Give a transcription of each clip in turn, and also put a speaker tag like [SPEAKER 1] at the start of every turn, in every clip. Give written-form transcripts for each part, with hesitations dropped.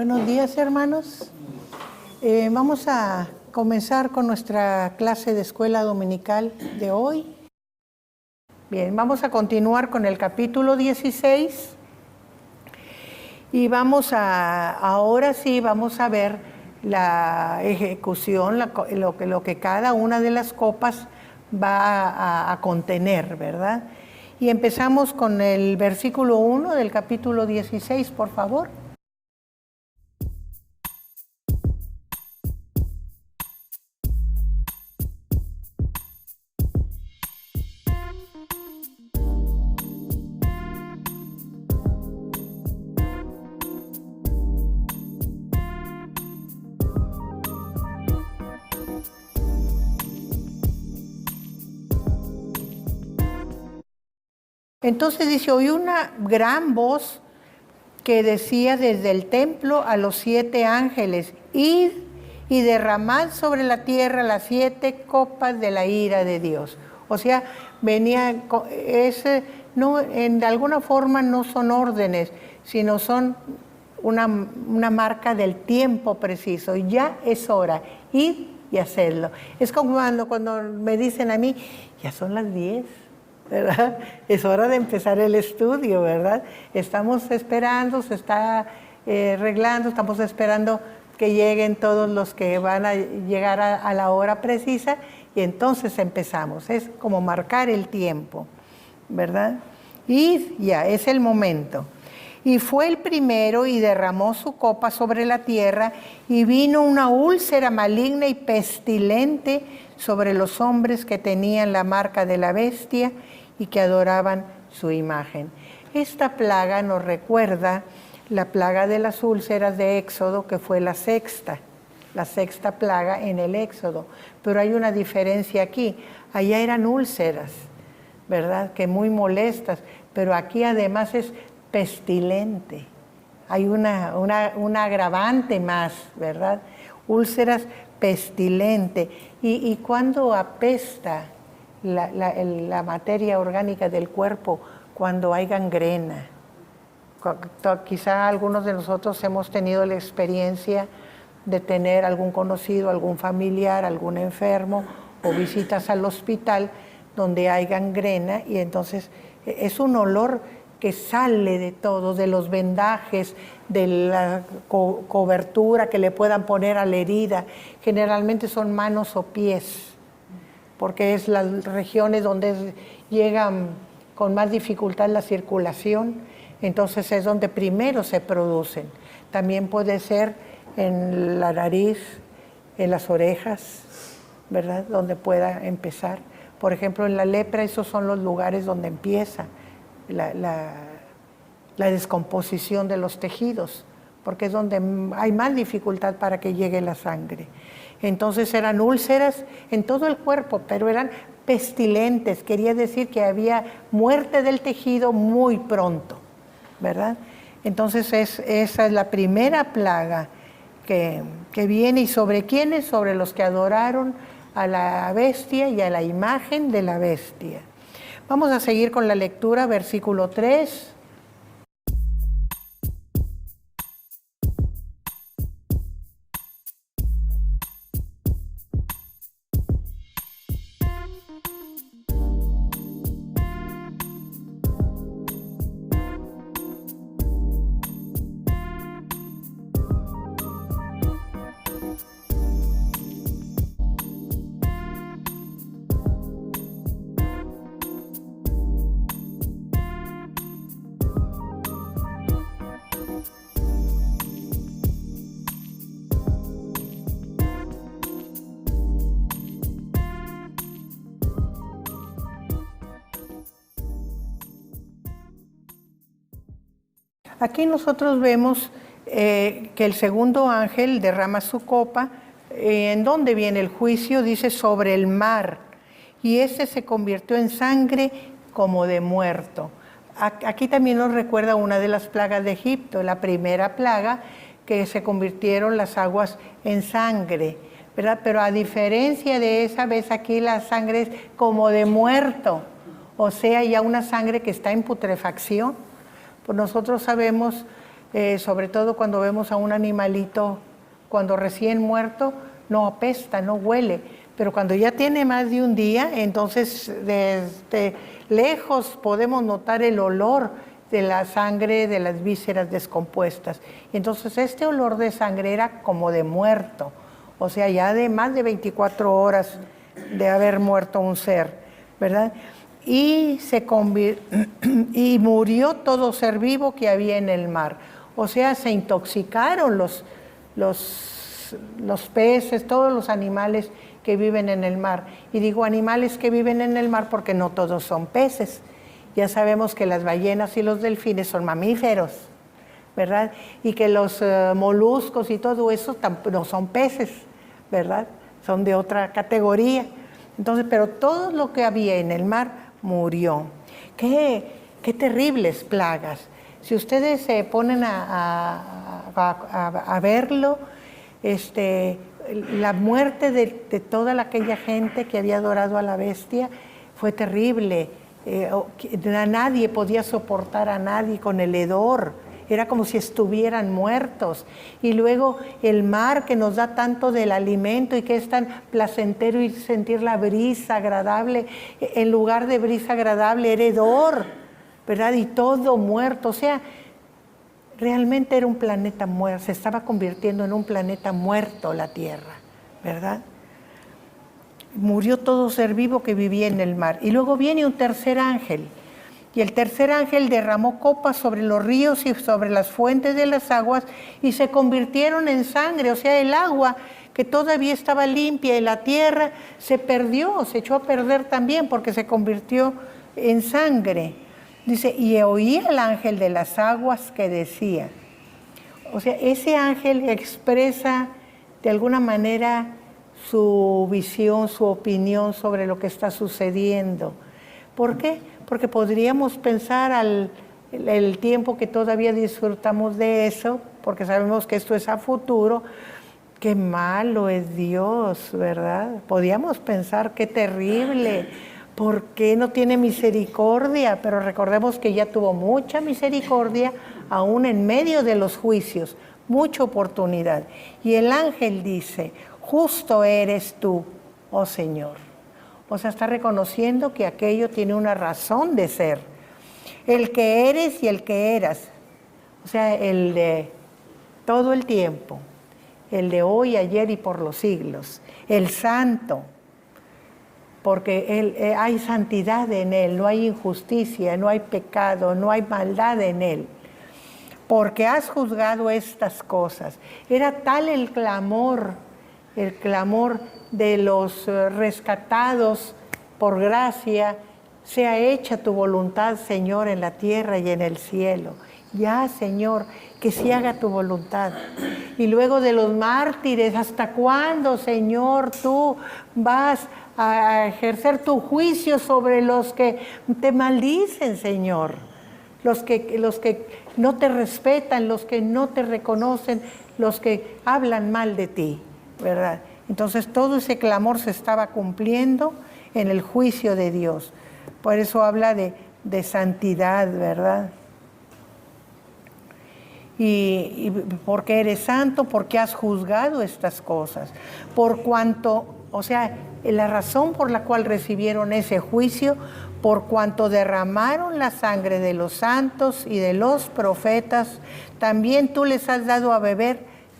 [SPEAKER 1] Buenos días, hermanos. Vamos a comenzar con nuestra clase de escuela dominical de hoy. Bien, vamos a continuar con el capítulo 16 y ahora sí vamos a ver la ejecución, lo que cada una de las copas va a contener, ¿verdad? Y empezamos con el versículo 1 del capítulo 16, por favor. Entonces dice, oí una gran voz que decía desde el templo a los 7 ángeles, id y derramad sobre la tierra las 7 copas de la ira de Dios. O sea, de alguna forma no son órdenes, sino son una marca del tiempo preciso. Ya es hora, id y hacedlo. Es como cuando me dicen a mí, ya son las 10. ¿Verdad? Es hora de empezar el estudio, ¿verdad? Estamos esperando, se está arreglando, estamos esperando que lleguen todos los que van a llegar a la hora precisa y entonces empezamos. Es como marcar el tiempo, ¿verdad? Y ya, es el momento. Y fue el primero y derramó su copa sobre la tierra y vino una úlcera maligna y pestilente sobre los hombres que tenían la marca de la bestia y que adoraban su imagen. Esta plaga nos recuerda la plaga de las úlceras de Éxodo, que fue la sexta plaga en el Éxodo. Pero hay una diferencia aquí. Allá eran úlceras, ¿verdad? Que muy molestas, pero aquí además es pestilente. Hay una agravante más, ¿verdad? Úlceras pestilente. ¿Y cuándo apesta la materia orgánica del cuerpo? Cuando hay gangrena. Quizá algunos de nosotros hemos tenido la experiencia de tener algún conocido, algún familiar, algún enfermo o visitas al hospital donde hay gangrena y entonces es un olor que sale de todo, de los vendajes, de la cobertura que le puedan poner a la herida. Generalmente son manos o pies, porque es las regiones donde llegan con más dificultad la circulación, entonces es donde primero se producen. También puede ser en la nariz, en las orejas, ¿verdad? Donde pueda empezar. Por ejemplo, en la lepra, esos son los lugares donde empieza la descomposición de los tejidos, porque es donde hay más dificultad para que llegue la sangre. Entonces eran úlceras en todo el cuerpo, pero eran pestilentes, quería decir que había muerte del tejido muy pronto, ¿verdad? Entonces esa es la primera plaga que viene. ¿Y sobre quiénes? Sobre los que adoraron a la bestia y a la imagen de la bestia. Vamos a seguir con la lectura, versículo 3. Aquí nosotros vemos que el segundo ángel derrama su copa. ¿En dónde viene el juicio? Dice sobre el mar. Y ese se convirtió en sangre como de muerto. Aquí también nos recuerda una de las plagas de Egipto, la primera plaga, que se convirtieron las aguas en sangre, ¿verdad? Pero a diferencia de esa vez, aquí la sangre es como de muerto. O sea, ya una sangre que está en putrefacción. Pues nosotros sabemos sobre todo cuando vemos a un animalito cuando recién muerto, no apesta, no huele, pero cuando ya tiene más de un día, entonces desde lejos podemos notar el olor de la sangre, de las vísceras descompuestas. Entonces este olor de sangre era como de muerto, o sea, ya de más de 24 horas de haber muerto un ser, ¿verdad? Y murió todo ser vivo que había en el mar. O sea, se intoxicaron los peces, todos los animales que viven en el mar. Y digo animales que viven en el mar porque no todos son peces. Ya sabemos que las ballenas y los delfines son mamíferos, ¿verdad? Y que los moluscos y todo eso no son peces, ¿verdad? Son de otra categoría. Entonces, pero todo lo que había en el mar murió. Qué terribles plagas. Si ustedes se ponen a verlo, la muerte de toda aquella gente que había adorado a la bestia fue terrible. Nadie podía soportar a nadie con el hedor. Era como si estuvieran muertos. Y luego el mar que nos da tanto del alimento y que es tan placentero y sentir la brisa agradable, en lugar de brisa agradable era hedor, ¿verdad? Y todo muerto. O sea, realmente era un planeta muerto, se estaba convirtiendo en un planeta muerto la Tierra, ¿verdad? Murió todo ser vivo que vivía en el mar. Y luego viene un tercer ángel. Y el tercer ángel derramó copas sobre los ríos y sobre las fuentes de las aguas y se convirtieron en sangre. O sea, el agua que todavía estaba limpia en la tierra se perdió, se echó a perder también porque se convirtió en sangre. Dice, y oí al ángel de las aguas que decía. O sea, ese ángel expresa de alguna manera su visión, su opinión sobre lo que está sucediendo. ¿Por qué? Porque podríamos pensar el tiempo que todavía disfrutamos de eso, porque sabemos que esto es a futuro, qué malo es Dios, ¿verdad? Podríamos pensar qué terrible, ¿por qué no tiene misericordia? Pero recordemos que ya tuvo mucha misericordia, aún en medio de los juicios, mucha oportunidad. Y el ángel dice, justo eres tú, oh Señor. O sea, está reconociendo que aquello tiene una razón de ser. El que eres y el que eras. O sea, el de todo el tiempo. El de hoy, ayer y por los siglos. El santo. Porque hay santidad en él, no hay injusticia, no hay pecado, no hay maldad en él. Porque has juzgado estas cosas. Era tal el clamor de los rescatados por gracia, sea hecha tu voluntad, Señor, en la tierra y en el cielo. Ya, Señor, que se haga tu voluntad. Y luego de los mártires, ¿hasta cuándo, Señor, tú vas a ejercer tu juicio sobre los que te maldicen, Señor? Los que no te respetan, los que no te reconocen, los que hablan mal de ti, ¿verdad? Entonces todo ese clamor se estaba cumpliendo en el juicio de Dios. Por eso habla de santidad, ¿verdad? Y porque eres santo, porque has juzgado estas cosas. Por cuanto, o sea, la razón por la cual recibieron ese juicio, por cuanto derramaron la sangre de los santos y de los profetas, también tú les has dado a beber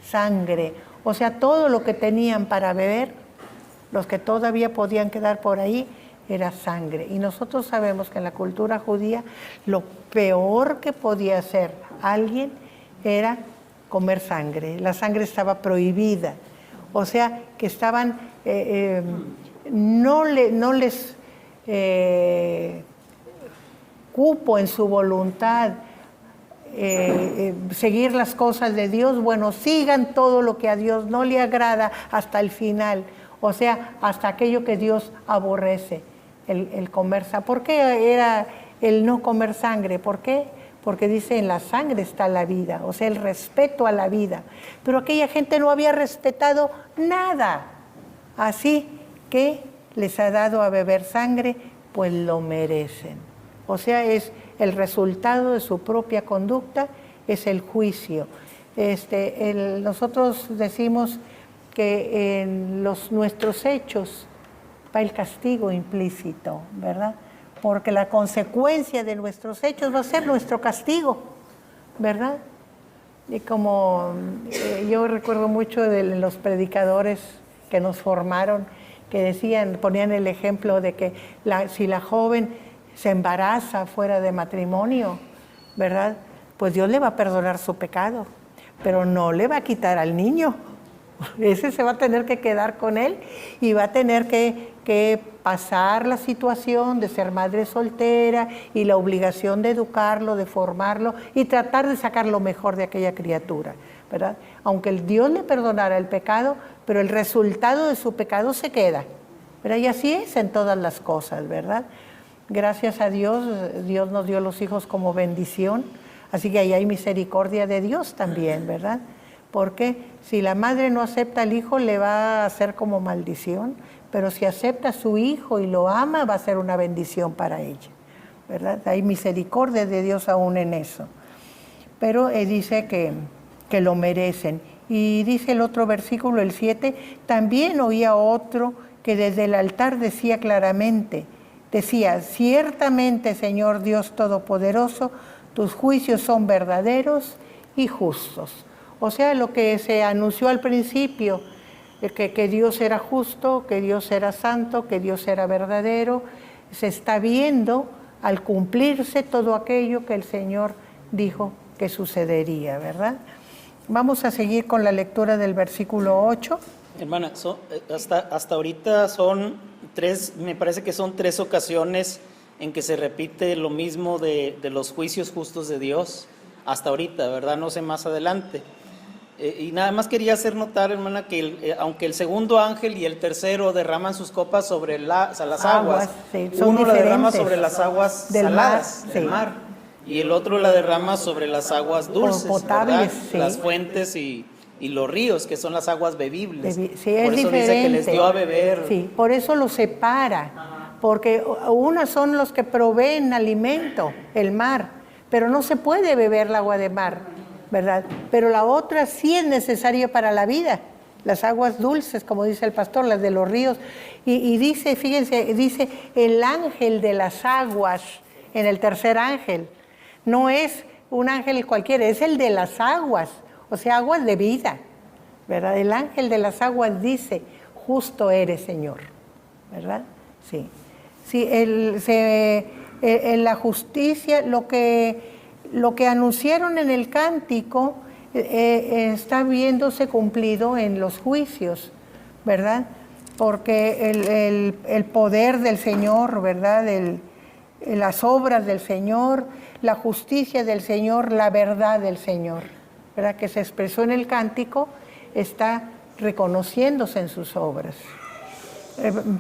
[SPEAKER 1] sangre. O sea, todo lo que tenían para beber, los que todavía podían quedar por ahí, era sangre. Y nosotros sabemos que en la cultura judía lo peor que podía hacer alguien era comer sangre. La sangre estaba prohibida. O sea, que estaban, no les cupo en su voluntad seguir las cosas de Dios. Bueno, sigan todo lo que a Dios no le agrada hasta el final, o sea, hasta aquello que Dios aborrece, el comer sangre. ¿Por qué era el no comer sangre? ¿Por qué? Porque dice, en la sangre está la vida, o sea, el respeto a la vida. Pero aquella gente no había respetado nada, así que les ha dado a beber sangre, pues lo merecen. O sea, es el resultado de su propia conducta es el juicio. Nosotros decimos que en nuestros hechos va el castigo implícito, ¿verdad? Porque la consecuencia de nuestros hechos va a ser nuestro castigo, ¿verdad? Y como yo recuerdo mucho de los predicadores que nos formaron, que decían, ponían el ejemplo de que si la joven se embaraza fuera de matrimonio, ¿verdad? Pues Dios le va a perdonar su pecado, pero no le va a quitar al niño. Ese se va a tener que quedar con él y va a tener que pasar la situación de ser madre soltera y la obligación de educarlo, de formarlo y tratar de sacar lo mejor de aquella criatura, ¿verdad? Aunque el Dios le perdonara el pecado, pero el resultado de su pecado se queda, ¿verdad? Y así es en todas las cosas, ¿verdad? Gracias a Dios, Dios nos dio los hijos como bendición, así que ahí hay misericordia de Dios también, ¿verdad? Porque si la madre no acepta al hijo, le va a hacer como maldición, pero si acepta a su hijo y lo ama, va a ser una bendición para ella, ¿verdad? Hay misericordia de Dios aún en eso. Pero dice que lo merecen. Y dice el otro versículo, el 7, también oía otro que desde el altar decía claramente, decía, ciertamente, Señor Dios Todopoderoso, tus juicios son verdaderos y justos. O sea, lo que se anunció al principio, que Dios era justo, que Dios era santo, que Dios era verdadero, se está viendo al cumplirse todo aquello que el Señor dijo que sucedería, ¿verdad? Vamos a seguir con la lectura del versículo 8.
[SPEAKER 2] Hermana, hasta ahorita son me parece que son 3 ocasiones en que se repite lo mismo de los juicios justos de Dios, hasta ahorita, ¿verdad? No sé más adelante. Y nada más quería hacer notar, hermana, que aunque el segundo ángel y el tercero derraman sus copas sobre las aguas,
[SPEAKER 1] sí,
[SPEAKER 2] uno la derrama sobre las aguas saladas del
[SPEAKER 1] sí.
[SPEAKER 2] mar y el otro la derrama sobre las aguas dulces,
[SPEAKER 1] potables,
[SPEAKER 2] ¿verdad?
[SPEAKER 1] sí.
[SPEAKER 2] Las fuentes y los ríos, que son las aguas bebibles.
[SPEAKER 1] Sí,
[SPEAKER 2] por eso dice que les dio a beber.
[SPEAKER 1] Sí, por eso los separa, porque unas son los que proveen alimento, el mar, pero no se puede beber el agua de mar, ¿verdad? Pero la otra sí es necesaria para la vida, las aguas dulces, como dice el pastor, las de los ríos. Y dice, fíjense, dice el ángel de las aguas en el tercer ángel. No es un ángel cualquiera, es el de las aguas, o sea, aguas de vida, ¿verdad? El ángel de las aguas dice, justo eres, Señor, ¿verdad? Sí. Sí, en la justicia, lo que anunciaron en el cántico está viéndose cumplido en los juicios, ¿verdad? Porque el poder del Señor, ¿verdad? Las obras del Señor, la justicia del Señor, la verdad del Señor, ¿verdad? Que se expresó en el cántico, está reconociéndose en sus obras.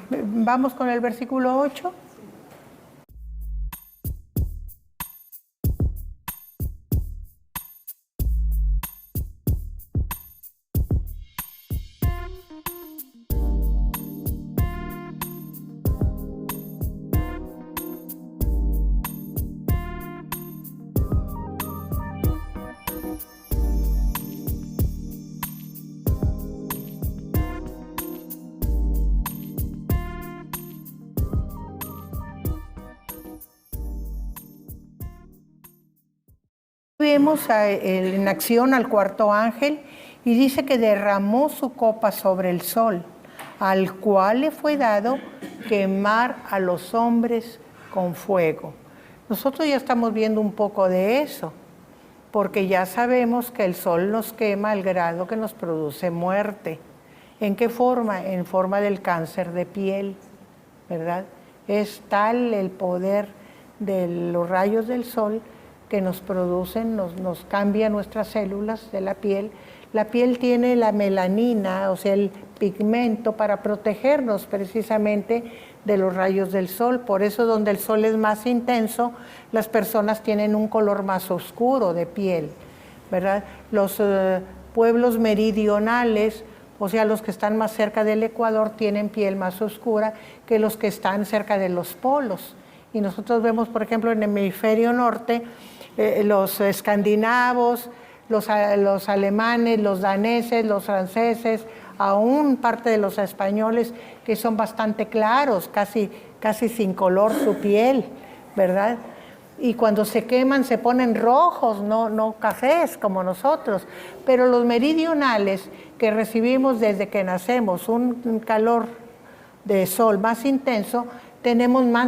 [SPEAKER 1] Vamos con el versículo 8. Vemos en acción al cuarto ángel y dice que derramó su copa sobre el sol, al cual le fue dado quemar a los hombres con fuego. Nosotros ya estamos viendo un poco de eso, porque ya sabemos que el sol nos quema al grado que nos produce muerte. ¿En qué forma? En forma del cáncer de piel, ¿verdad? Es tal el poder de los rayos del sol que nos producen, nos cambia nuestras células de la piel. La piel tiene la melanina, o sea, el pigmento para protegernos precisamente de los rayos del sol. Por eso donde el sol es más intenso, las personas tienen un color más oscuro de piel, ¿verdad? Los pueblos meridionales, o sea, los que están más cerca del Ecuador, tienen piel más oscura que los que están cerca de los polos. Y nosotros vemos, por ejemplo, en el hemisferio norte, los escandinavos, los alemanes, los daneses, los franceses, aún parte de los españoles, que son bastante claros, casi sin color su piel, ¿verdad? Y cuando se queman se ponen rojos, no cafés como nosotros. Pero los meridionales, que recibimos desde que nacemos un calor de sol más intenso,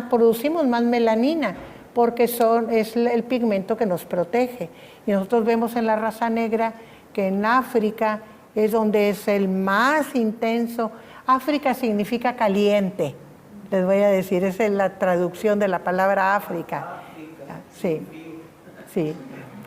[SPEAKER 1] producimos más melanina, porque es el pigmento que nos protege. Y nosotros vemos en la raza negra que en África es donde es el más intenso. África significa caliente, les voy a decir, esa es la traducción de la palabra África. Sí,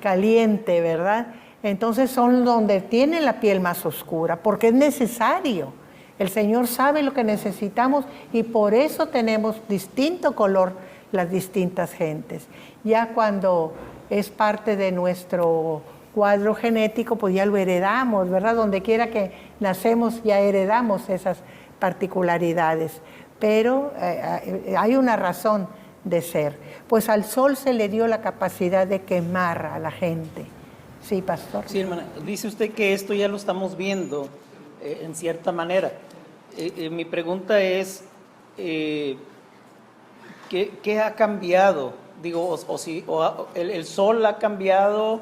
[SPEAKER 1] caliente, ¿verdad? Entonces son donde tienen la piel más oscura, porque es necesario. El Señor sabe lo que necesitamos y por eso tenemos distinto color las distintas gentes. Ya cuando es parte de nuestro cuadro genético, pues ya lo heredamos, ¿verdad? Donde quiera que nacemos ya heredamos esas particularidades. Pero hay una razón de ser. Pues al sol se le dio la capacidad de quemar a la gente. Sí, pastor.
[SPEAKER 2] Sí, hermana. Dice usted que esto ya lo estamos viendo en cierta manera. Mi pregunta es, ¿qué ha cambiado? Digo, el sol ha cambiado,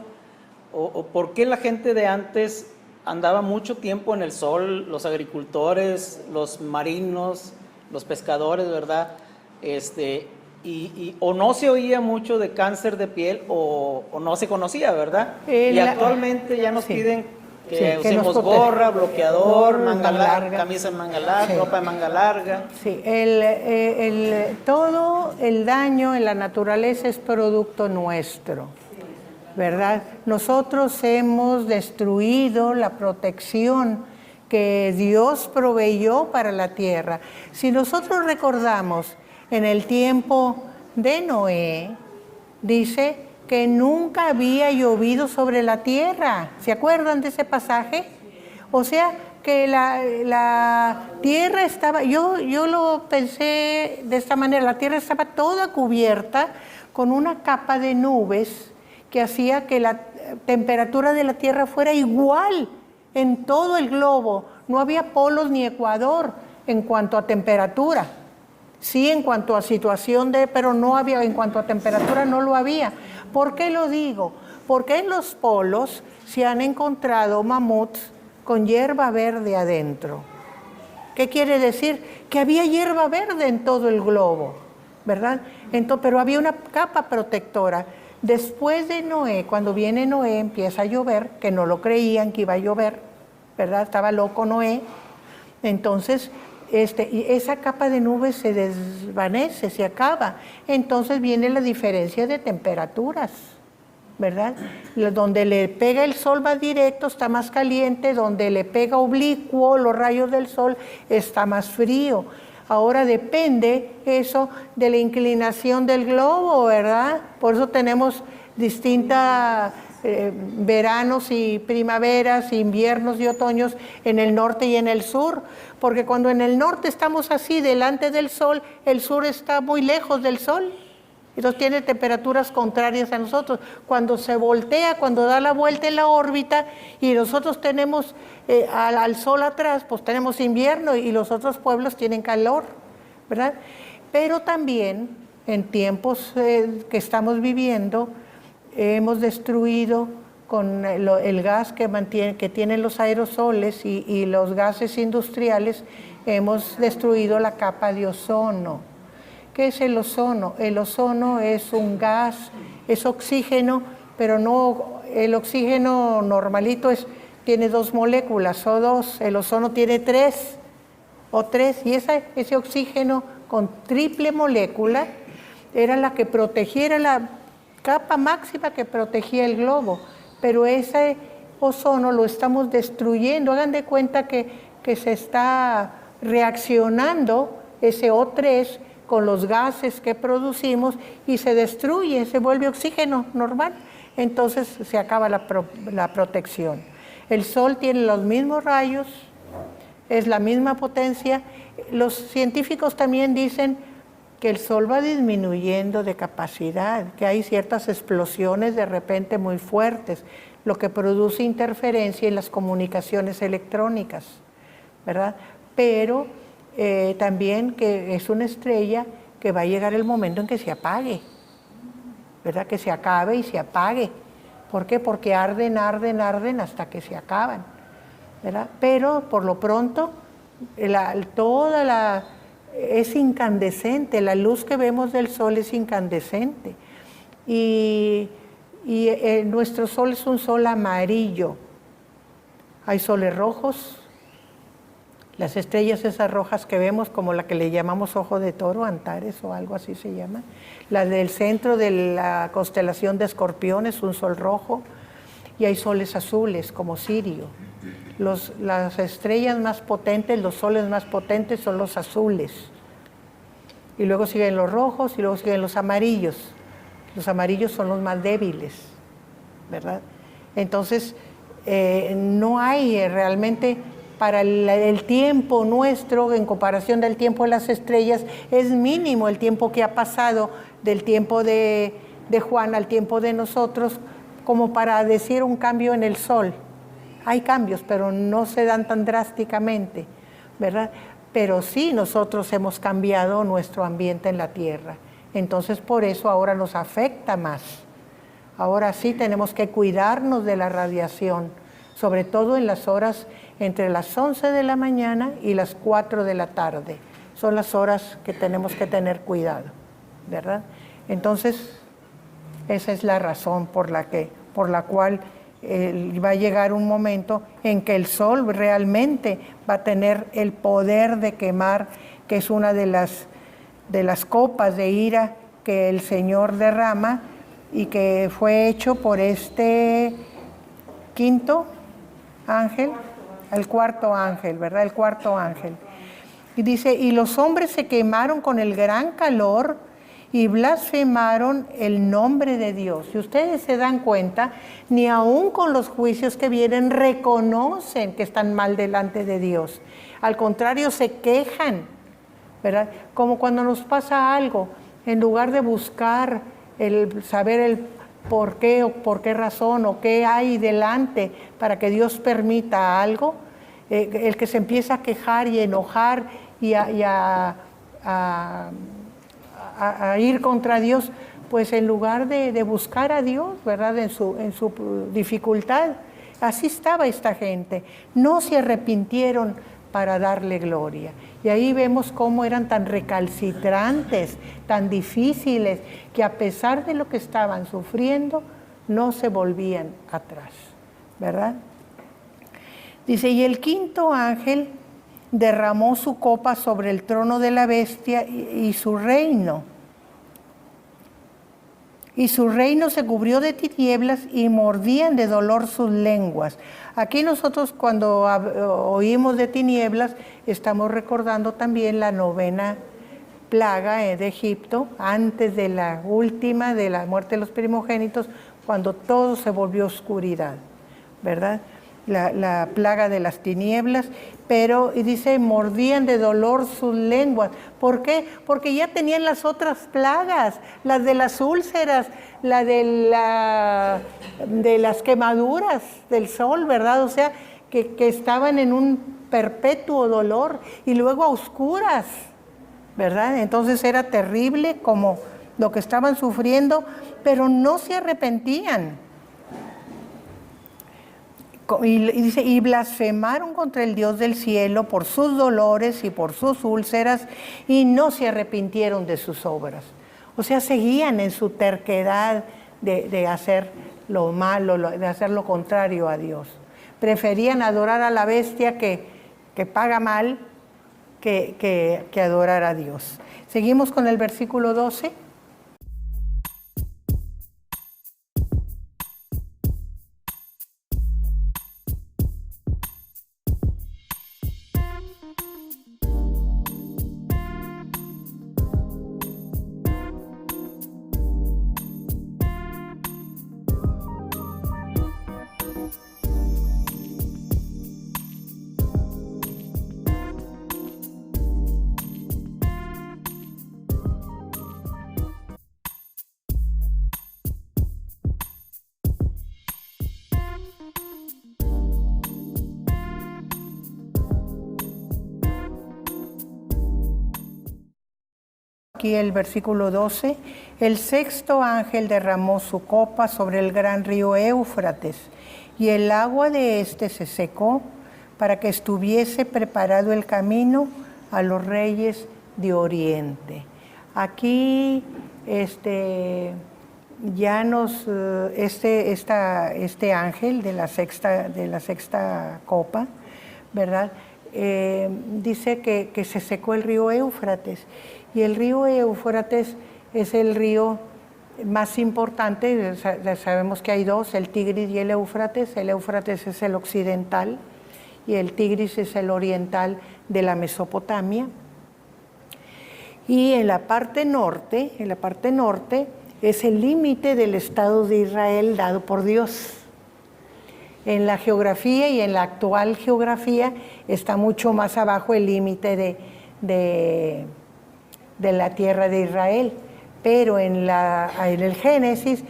[SPEAKER 2] o por qué la gente de antes andaba mucho tiempo en el sol, los agricultores, los marinos, los pescadores, ¿verdad? O no se oía mucho de cáncer de piel o no se conocía, ¿verdad? Y actualmente ya nos piden que usemos gorra, bloqueador, manga larga, camisa de manga larga, ropa de manga larga.
[SPEAKER 1] Sí, todo el daño en la naturaleza es producto nuestro, ¿verdad? Nosotros hemos destruido la protección que Dios proveyó para la tierra. Si nosotros recordamos en el tiempo de Noé, dice que nunca había llovido sobre la tierra. ¿Se acuerdan de ese pasaje? O sea, que la tierra estaba, yo lo pensé de esta manera, la tierra estaba toda cubierta con una capa de nubes que hacía que la temperatura de la tierra fuera igual en todo el globo. No había polos ni ecuador en cuanto a temperatura. Sí, en cuanto a situación pero no había, en cuanto a temperatura no lo había. ¿Por qué lo digo? Porque en los polos se han encontrado mamuts con hierba verde adentro. ¿Qué quiere decir? Que había hierba verde en todo el globo, ¿verdad? Pero había una capa protectora. Después de Noé, cuando viene Noé, empieza a llover, que no lo creían que iba a llover, ¿verdad? Estaba loco Noé. Entonces, y esa capa de nubes se desvanece, se acaba. Entonces viene la diferencia de temperaturas, ¿verdad? Donde le pega el sol más directo está más caliente, donde le pega oblicuo los rayos del sol está más frío. Ahora depende eso de la inclinación del globo, ¿verdad? Por eso tenemos distintas veranos y primaveras, inviernos y otoños en el norte y en el sur, porque cuando en el norte estamos así delante del sol, el sur está muy lejos del sol, entonces tiene temperaturas contrarias a nosotros. Cuando se voltea, cuando da la vuelta en la órbita y nosotros tenemos al sol atrás, pues tenemos invierno y los otros pueblos tienen calor, ¿verdad? Pero también en tiempos que estamos viviendo, hemos destruido con el gas que tienen los aerosoles y los gases industriales, hemos destruido la capa de ozono. ¿Qué es el ozono? El ozono es un gas, es oxígeno, pero no, el oxígeno normalito tiene 2 moléculas, O2, el ozono tiene 3, y ese oxígeno con triple molécula era la que protegiera la capa máxima que protegía el globo, pero ese ozono lo estamos destruyendo. Hagan de cuenta que se está reaccionando ese O3 con los gases que producimos y se destruye, se vuelve oxígeno normal. Entonces se acaba la protección. El sol tiene los mismos rayos, es la misma potencia. Los científicos también dicen que el Sol va disminuyendo de capacidad, que hay ciertas explosiones de repente muy fuertes, lo que produce interferencia en las comunicaciones electrónicas, ¿verdad? Pero también que es una estrella que va a llegar el momento en que se apague, ¿verdad? Que se acabe y se apague. ¿Por qué? Porque arden hasta que se acaban, ¿verdad? Pero por lo pronto es incandescente, la luz que vemos del Sol es incandescente. Y nuestro Sol es un Sol amarillo. Hay soles rojos, las estrellas esas rojas que vemos, como la que le llamamos ojo de toro, Antares o algo así se llama. La del centro de la constelación de Escorpión es un sol rojo. Y hay soles azules, como Sirio. Las estrellas más potentes, los soles más potentes son los azules. Y luego siguen los rojos y luego siguen los amarillos. Los amarillos son los más débiles, ¿verdad? Entonces, no hay realmente, para el tiempo nuestro, en comparación del tiempo de las estrellas, es mínimo el tiempo que ha pasado del tiempo de Juan al tiempo de nosotros, como para decir un cambio en el Sol. Hay cambios, pero no se dan tan drásticamente, ¿verdad? Pero sí nosotros hemos cambiado nuestro ambiente en la Tierra. Entonces por eso ahora nos afecta más. Ahora sí tenemos que cuidarnos de la radiación, sobre todo en las horas entre las 11 de la mañana y las 4 de la tarde. Son las horas que tenemos que tener cuidado, ¿verdad? Entonces, esa es la razón por la cual va a llegar un momento en que el Sol realmente va a tener el poder de quemar, que es una de las copas de ira que el Señor derrama y que fue hecho por este quinto ángel, el cuarto ángel, ¿verdad? El cuarto ángel. Y dice, y los hombres se quemaron con el gran calor y blasfemaron el nombre de Dios. Si ustedes se dan cuenta, ni aún con los juicios que vienen reconocen que están mal delante de Dios. Al contrario, se quejan, ¿verdad? Como cuando nos pasa algo, en lugar de buscar saber el por qué o por qué razón o qué hay delante para que Dios permita algo, el que se empieza a quejar y enojar y a ir contra Dios, pues en lugar de buscar a Dios, ¿verdad? En su dificultad. Así estaba esta gente. No se arrepintieron para darle gloria. Y ahí vemos cómo eran tan recalcitrantes, tan difíciles, que a pesar de lo que estaban sufriendo, no se volvían atrás, ¿verdad? Dice, y el quinto ángel derramó su copa sobre el trono de la bestia y su reino. Y su reino se cubrió de tinieblas y mordían de dolor sus lenguas. Aquí nosotros cuando oímos de tinieblas, estamos recordando también la 9ª plaga de Egipto, antes de la última, de la muerte de los primogénitos, cuando todo se volvió oscuridad, ¿verdad? La plaga de las tinieblas, y dice, mordían de dolor sus lenguas. ¿Por qué? Porque ya tenían las otras plagas, las de las úlceras, la de las quemaduras del sol, ¿verdad? O sea, que estaban en un perpetuo dolor y luego a oscuras, ¿verdad? Entonces era terrible como lo que estaban sufriendo, pero no se arrepentían. Y dice, y blasfemaron contra el Dios del cielo por sus dolores y por sus úlceras, y no se arrepintieron de sus obras. O sea, seguían en su terquedad de hacer lo malo, de hacer lo contrario a Dios. Preferían adorar a la bestia que paga mal que adorar a Dios. Seguimos con el versículo 12. aquí el versículo 12, el sexto ángel derramó su copa sobre el gran río Éufrates, y el agua de éste se secó para que estuviese preparado el camino a los reyes de Oriente. Aquí ya nos este ángel de la sexta copa, ¿verdad? Dice que se secó el río Éufrates, y el río Éufrates es el río más importante. Sabemos que hay dos, el Tigris y el Éufrates. El Éufrates es el occidental y el Tigris es el oriental de la Mesopotamia. Y en la parte norte es el límite del Estado de Israel dado por Dios. En la geografía y en la actual geografía está mucho más abajo el límite de la tierra de Israel. Pero en el Génesis,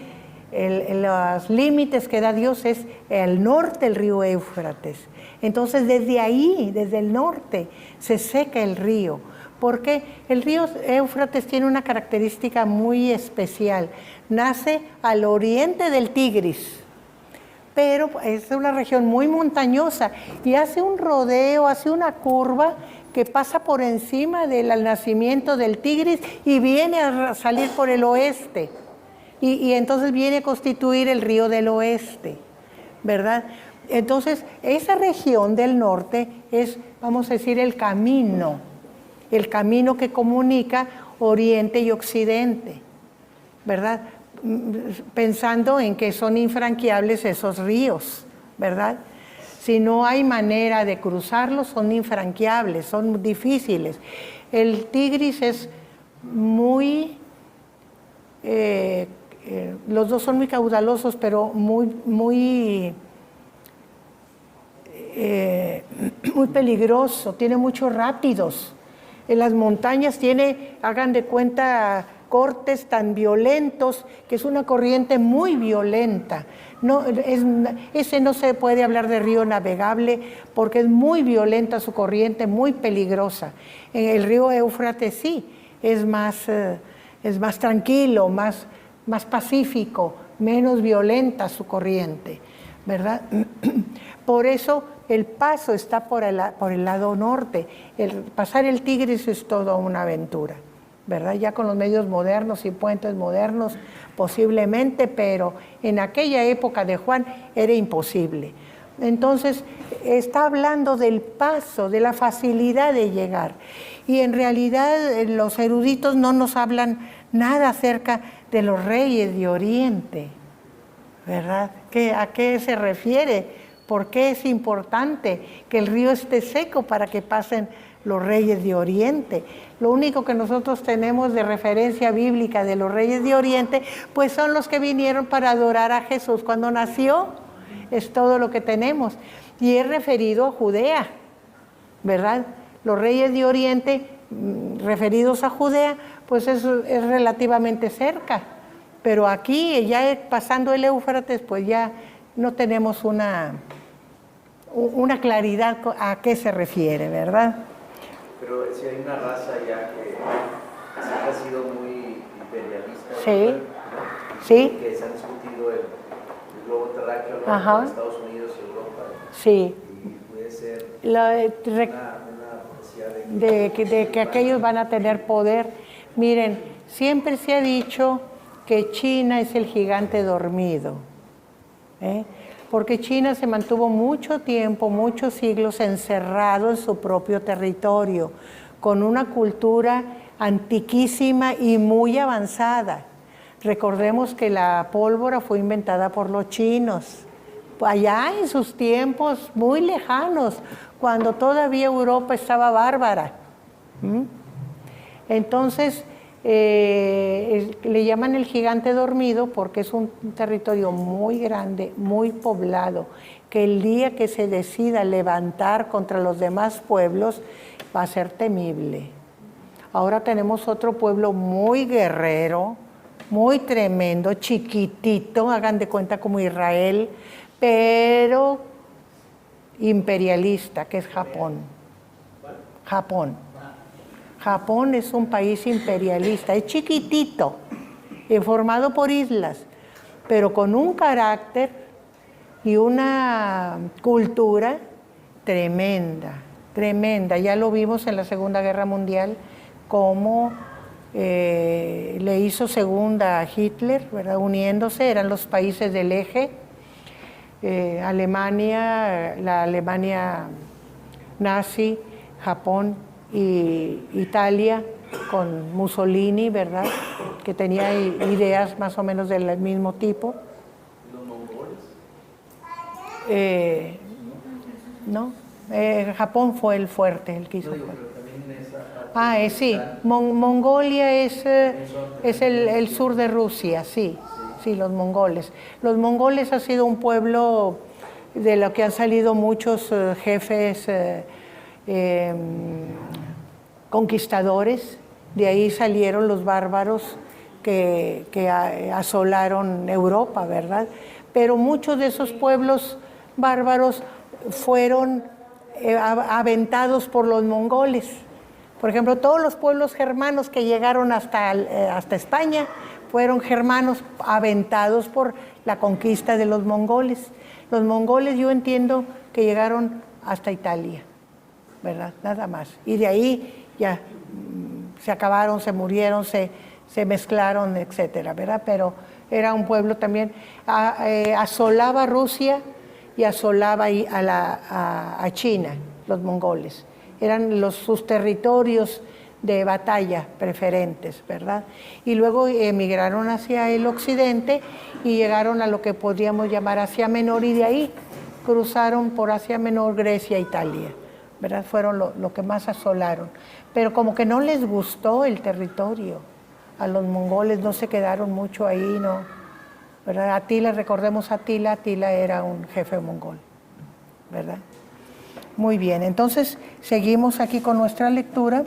[SPEAKER 1] los límites que da Dios es el norte del río Éufrates. Entonces desde ahí, desde el norte, se seca el río. Porque el río Éufrates tiene una característica muy especial. Nace al oriente del Tigris, pero es una región muy montañosa y hace un rodeo, hace una curva que pasa por encima del nacimiento del Tigris y viene a salir por el oeste. Y entonces viene a constituir el río del oeste, ¿verdad? Entonces, esa región del norte es, vamos a decir, el camino que comunica Oriente y Occidente, ¿verdad? Pensando en que son infranqueables esos ríos, ¿verdad? Si no hay manera de cruzarlos, son infranqueables, son difíciles. El Tigris es muy, los dos son muy caudalosos, pero muy peligroso, tiene muchos rápidos. En las montañas tiene, hagan de cuenta, cortes tan violentos, que es una corriente muy violenta. Ese no se puede hablar de río navegable porque es muy violenta su corriente, muy peligrosa. En el río Éufrates sí, es más tranquilo, más pacífico, menos violenta su corriente, ¿verdad? Por eso el paso está por el lado norte. Pasar el Tigris es toda una aventura, ¿verdad? Ya con los medios modernos y puentes modernos posiblemente, pero en aquella época de Juan era imposible. Entonces está hablando del paso, de la facilidad de llegar. Y en realidad los eruditos no nos hablan nada acerca de los reyes de Oriente, ¿verdad? ¿A qué se refiere? ¿Por qué es importante que el río esté seco para que pasen los reyes de Oriente? Lo único que nosotros tenemos de referencia bíblica de los reyes de Oriente, pues son los que vinieron para adorar a Jesús cuando nació. Es todo lo que tenemos. Y es referido a Judea, ¿verdad? Los reyes de Oriente referidos a Judea, pues eso es relativamente cerca. Pero aquí, ya pasando el Éufrates, pues ya no tenemos una claridad a qué se refiere, ¿verdad?
[SPEAKER 3] Pero si hay una raza ya que ha sido muy imperialista,
[SPEAKER 1] sí, sí,
[SPEAKER 3] que se ha discutido el globo terráqueo,
[SPEAKER 1] ajá,
[SPEAKER 3] en Estados Unidos y Europa.
[SPEAKER 1] Sí.
[SPEAKER 3] Y puede ser
[SPEAKER 1] una
[SPEAKER 3] profecía
[SPEAKER 1] de que aquellos van a tener poder. Miren, siempre se ha dicho que China es el gigante dormido, porque China se mantuvo mucho tiempo, muchos siglos encerrado en su propio territorio, con una cultura antiquísima y muy avanzada. Recordemos que la pólvora fue inventada por los chinos, allá en sus tiempos muy lejanos, cuando todavía Europa estaba bárbara. Entonces, le llaman el gigante dormido porque es un territorio muy grande, muy poblado, que el día que se decida levantar contra los demás pueblos va a ser temible. Ahora tenemos otro pueblo muy guerrero, muy tremendo, chiquitito, hagan de cuenta como Israel, pero imperialista, que es Japón. Japón es un país imperialista, es chiquitito, formado por islas, pero con un carácter y una cultura tremenda, tremenda. Ya lo vimos en la Segunda Guerra Mundial, cómo le hizo segunda a Hitler, ¿verdad? Uniéndose, eran los países del eje, Alemania, la Alemania nazi, Japón y Italia con Mussolini, ¿verdad? Que tenía ideas más o menos del mismo tipo.
[SPEAKER 3] ¿Los mongoles?
[SPEAKER 1] No, Japón fue el fuerte, el que hizo fuerte.
[SPEAKER 3] Pero también en esa
[SPEAKER 1] Sí, Mongolia es el sur de Rusia, sí, los mongoles. Los mongoles ha sido un pueblo de lo que han salido muchos jefes conquistadores, de ahí salieron los bárbaros que asolaron Europa, ¿verdad? Pero muchos de esos pueblos bárbaros fueron aventados por los mongoles. Por ejemplo, todos los pueblos germanos que llegaron hasta España fueron germanos aventados por la conquista de los mongoles. Los mongoles yo entiendo que llegaron hasta Italia, ¿verdad? Nada más. Y de ahí ya se acabaron, se murieron, se mezclaron, etcétera, ¿verdad? Pero era un pueblo también, asolaba Rusia y asolaba a China, los mongoles. Eran sus territorios de batalla preferentes, ¿verdad? Y luego emigraron hacia el occidente y llegaron a lo que podríamos llamar Asia Menor, y de ahí cruzaron por Asia Menor, Grecia, Italia, ¿verdad? Fueron lo que más asolaron. Pero como que no les gustó el territorio. A los mongoles no se quedaron mucho ahí, ¿no? ¿Verdad? Atila, recordemos Atila era un jefe mongol, ¿verdad? Muy bien, entonces seguimos aquí con nuestra lectura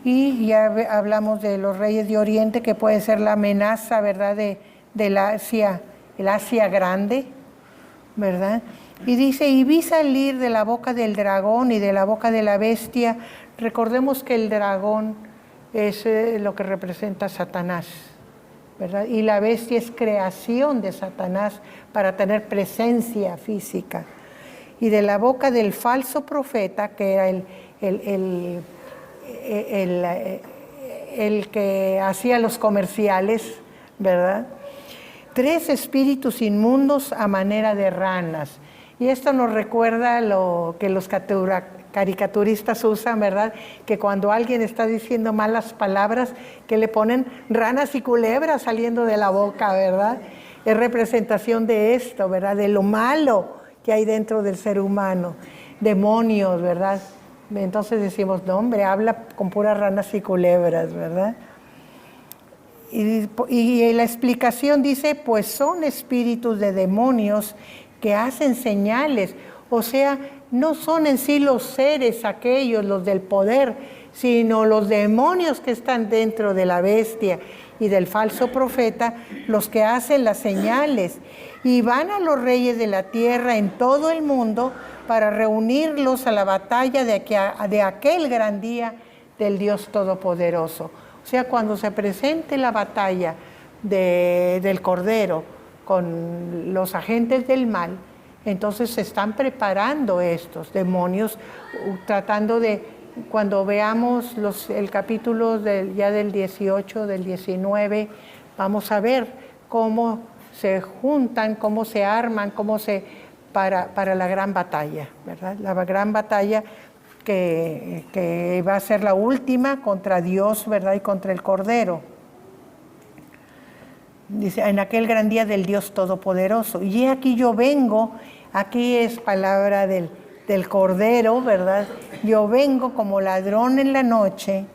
[SPEAKER 1] y ya hablamos de los reyes de Oriente, que puede ser la amenaza, ¿verdad?, del Asia, el Asia grande, ¿verdad? Y dice, y vi salir de la boca del dragón y de la boca de la bestia. Recordemos que el dragón es lo que representa a Satanás, ¿verdad? Y la bestia es creación de Satanás para tener presencia física. Y de la boca del falso profeta, que era el que hacía los comerciales, ¿verdad? 3 espíritus inmundos a manera de ranas. Y esto nos recuerda lo que los caricaturistas usan, ¿verdad? Que cuando alguien está diciendo malas palabras, que le ponen ranas y culebras saliendo de la boca, ¿verdad? Es representación de esto, ¿verdad? De lo malo que hay dentro del ser humano, demonios, ¿verdad? Entonces decimos, no, hombre, habla con puras ranas y culebras, ¿verdad? Y la explicación dice, pues son espíritus de demonios que hacen señales, o sea, no son en sí los seres aquellos, los del poder, sino los demonios que están dentro de la bestia y del falso profeta, los que hacen las señales, y van a los reyes de la tierra en todo el mundo para reunirlos a la batalla de aquel gran día del Dios Todopoderoso. O sea, cuando se presente la batalla del Cordero con los agentes del mal, entonces se están preparando estos demonios, tratando de, cuando veamos el capítulo ya del 18, del 19, vamos a ver cómo se juntan, cómo se arman, para la gran batalla, ¿verdad? La gran batalla que va a ser la última contra Dios, ¿verdad? Y contra el Cordero. Dice, en aquel gran día del Dios Todopoderoso. Y aquí yo vengo, aquí es palabra del Cordero, ¿verdad? Yo vengo como ladrón en la noche.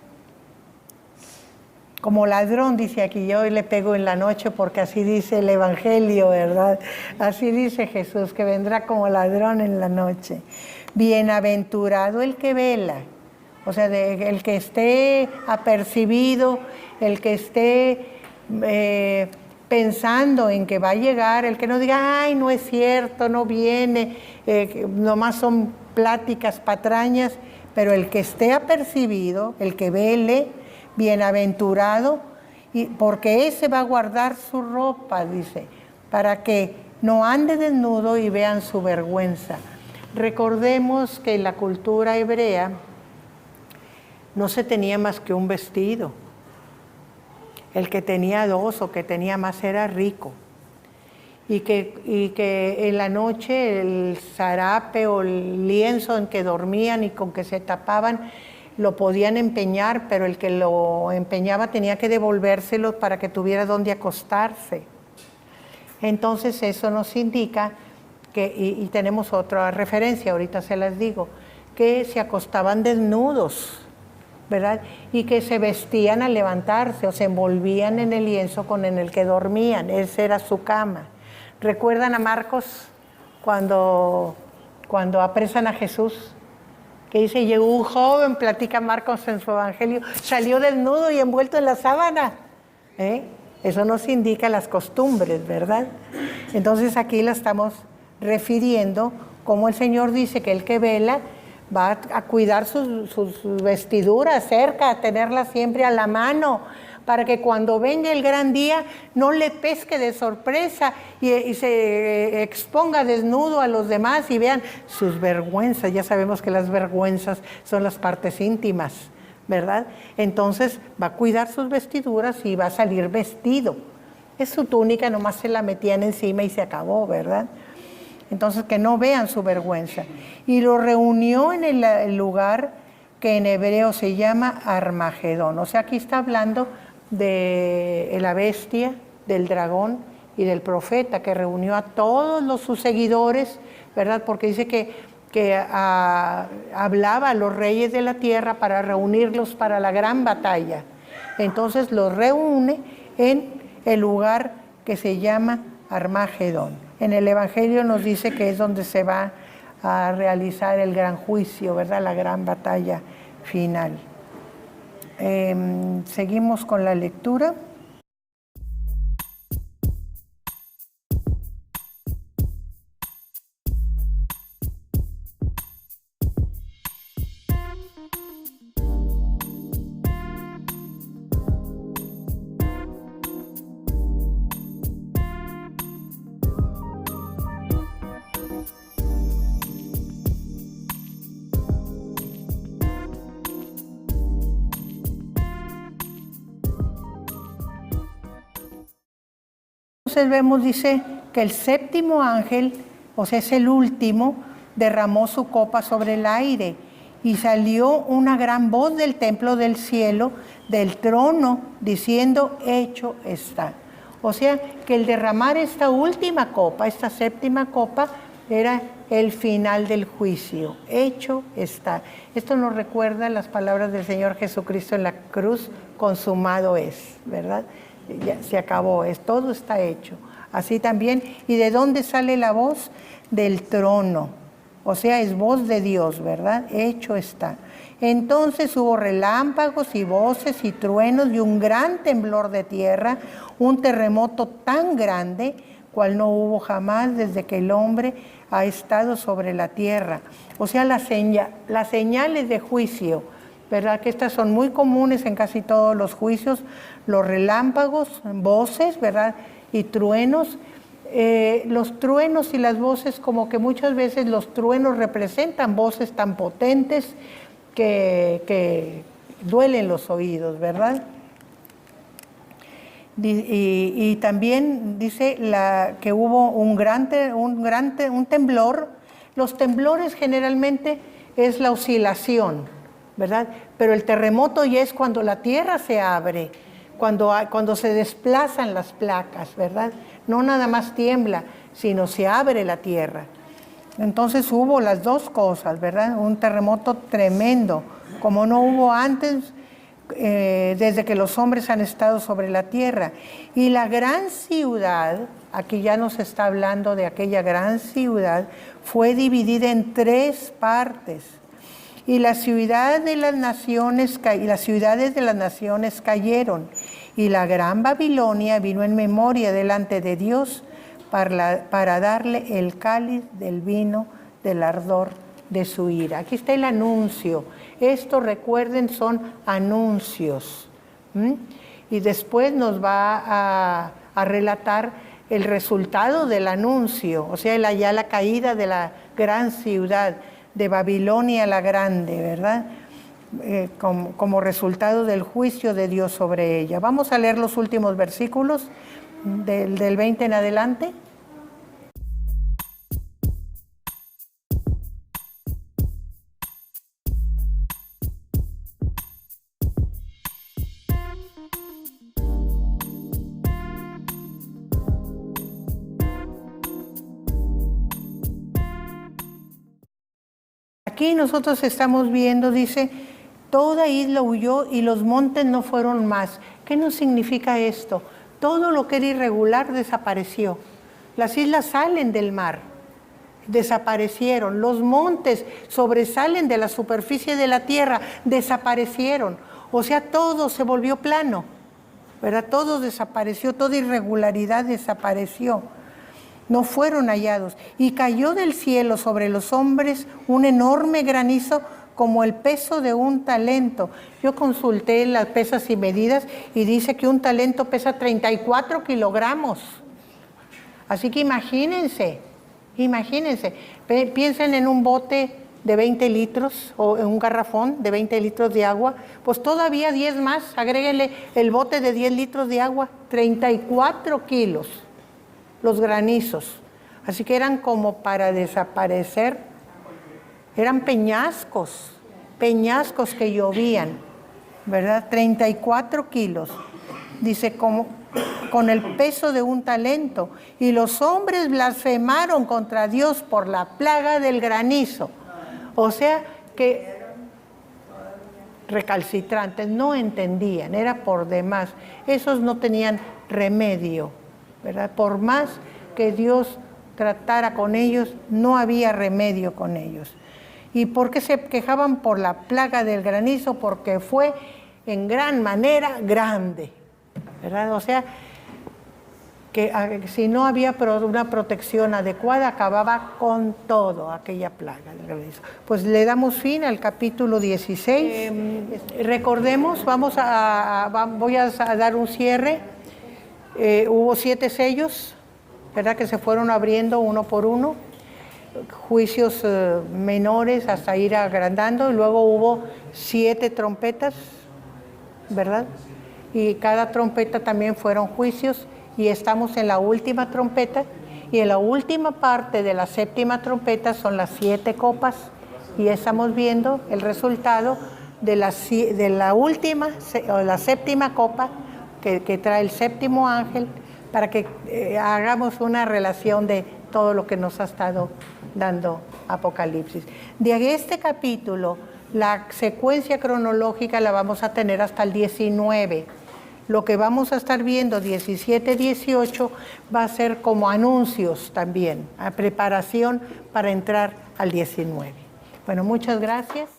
[SPEAKER 1] Como ladrón, dice aquí, yo le pego en la noche porque así dice el Evangelio, ¿verdad? Así dice Jesús, que vendrá como ladrón en la noche. Bienaventurado el que vela, o sea, el que esté apercibido, el que esté pensando en que va a llegar, el que no diga, ay, no es cierto, no viene, nomás son pláticas patrañas, pero el que esté apercibido, el que vele, bienaventurado, porque ese va a guardar su ropa, dice, para que no ande desnudo y vean su vergüenza. Recordemos que en la cultura hebrea no se tenía más que un vestido. El que tenía dos o que tenía más era rico. Y que en la noche el zarape o el lienzo en que dormían y con que se tapaban lo podían empeñar, pero el que lo empeñaba tenía que devolvérselo para que tuviera donde acostarse. Entonces eso nos indica que, y tenemos otra referencia, ahorita se las digo, que se acostaban desnudos, ¿verdad? Y que se vestían al levantarse o se envolvían en el lienzo con el que dormían, esa era su cama. ¿Recuerdan a Marcos cuando apresan a Jesús? Que dice, llegó un joven, platica Marcos en su evangelio, salió desnudo y envuelto en la sábana. Eso nos indica las costumbres, ¿verdad? Entonces aquí la estamos refiriendo, como el Señor dice que el que vela va a cuidar sus vestiduras cerca, a tenerlas siempre a la mano, para que cuando venga el gran día no le pesque de sorpresa y se exponga desnudo a los demás y vean sus vergüenzas. Ya sabemos que las vergüenzas son las partes íntimas, ¿verdad? Entonces va a cuidar sus vestiduras y va a salir vestido. Es su túnica, nomás se la metían encima y se acabó, ¿verdad? Entonces que no vean su vergüenza. Y lo reunió en el lugar que en hebreo se llama Armagedón. O sea, aquí está hablando de la bestia, del dragón y del profeta, que reunió a todos sus seguidores, ¿verdad? Porque dice que hablaba a los reyes de la tierra para reunirlos para la gran batalla. Entonces los reúne en el lugar que se llama Armagedón. En el Evangelio nos dice que es donde se va a realizar el gran juicio, ¿verdad? La gran batalla final. Seguimos con la lectura. Entonces vemos, dice, que el séptimo ángel, o sea, es el último, derramó su copa sobre el aire y salió una gran voz del templo del cielo, del trono, diciendo, hecho está. O sea, que el derramar esta última copa, esta séptima copa, era el final del juicio. Hecho está. Esto nos recuerda las palabras del Señor Jesucristo en la cruz, consumado es, ¿verdad? Ya se acabó, todo está hecho. Así también, ¿y de dónde sale la voz? Del trono. O sea, es voz de Dios, ¿verdad? Hecho está. Entonces hubo relámpagos y voces y truenos y un gran temblor de tierra, un terremoto tan grande, cual no hubo jamás desde que el hombre ha estado sobre la tierra. O sea, las señales de juicio, ¿verdad? Que estas son muy comunes en casi todos los juicios, los relámpagos, voces, ¿verdad? Y truenos. Los truenos y las voces, como que muchas veces los truenos representan voces tan potentes que duelen los oídos, ¿verdad? Y también dice que hubo un temblor. Los temblores generalmente es la oscilación, ¿verdad? Pero el terremoto ya es cuando la tierra se abre, cuando se desplazan las placas, ¿verdad? No nada más tiembla, sino se abre la tierra. Entonces hubo las dos cosas, ¿verdad? Un terremoto tremendo, como no hubo antes, desde que los hombres han estado sobre la tierra. Y la gran ciudad, aquí ya nos está hablando de aquella gran ciudad, fue dividida en 3 partes. Y las ciudades de las naciones cayeron, y la gran Babilonia vino en memoria delante de Dios para darle el cáliz del vino del ardor de su ira. Aquí está el anuncio. Esto, recuerden, son anuncios. Y después nos va a relatar el resultado del anuncio, o sea, ya la caída de la gran ciudad de Babilonia la Grande, ¿verdad? Como resultado del juicio de Dios sobre ella. Vamos a leer los últimos versículos del 20 en adelante. Aquí nosotros estamos viendo, dice, toda isla huyó y los montes no fueron más. ¿Qué nos significa esto? Todo lo que era irregular desapareció. Las islas salen del mar, desaparecieron. Los montes sobresalen de la superficie de la tierra, desaparecieron. O sea, todo se volvió plano, ¿verdad? Todo desapareció, toda irregularidad desapareció. No fueron hallados. Y cayó del cielo sobre los hombres un enorme granizo como el peso de un talento. Yo consulté las pesas y medidas y dice que un talento pesa 34 kilogramos. Así que imagínense, piensen en un bote de 20 litros o en un garrafón de 20 litros de agua, pues todavía 10 más, agréguenle el bote de 10 litros de agua, 34 kilos. Los granizos, así que eran como para desaparecer, eran peñascos que llovían, ¿verdad? 34 kilos, dice, como con el peso de un talento, y los hombres blasfemaron contra Dios por la plaga del granizo, o sea que recalcitrantes, no entendían, era por demás, esos no tenían remedio, ¿verdad? Por más que Dios tratara con ellos, no había remedio con ellos. ¿Y por qué se quejaban por la plaga del granizo? Porque fue en gran manera grande, ¿verdad? O sea, que si no había una protección adecuada, acababa con todo aquella plaga del granizo. Pues le damos fin al capítulo 16. Recordemos, voy a dar un cierre. Hubo 7 sellos, ¿verdad? Que se fueron abriendo uno por uno, juicios menores hasta ir agrandando, y luego hubo 7 trompetas, ¿verdad? Y cada trompeta también fueron juicios, y estamos en la última trompeta, y en la última parte de la 7ª trompeta son las 7 copas, y estamos viendo el resultado de la última, o la 7ª copa, que trae el 7º ángel, para que hagamos una relación de todo lo que nos ha estado dando Apocalipsis. De este capítulo, la secuencia cronológica la vamos a tener hasta el 19. Lo que vamos a estar viendo 17, 18 va a ser como anuncios también, a preparación para entrar al 19. Bueno, muchas gracias.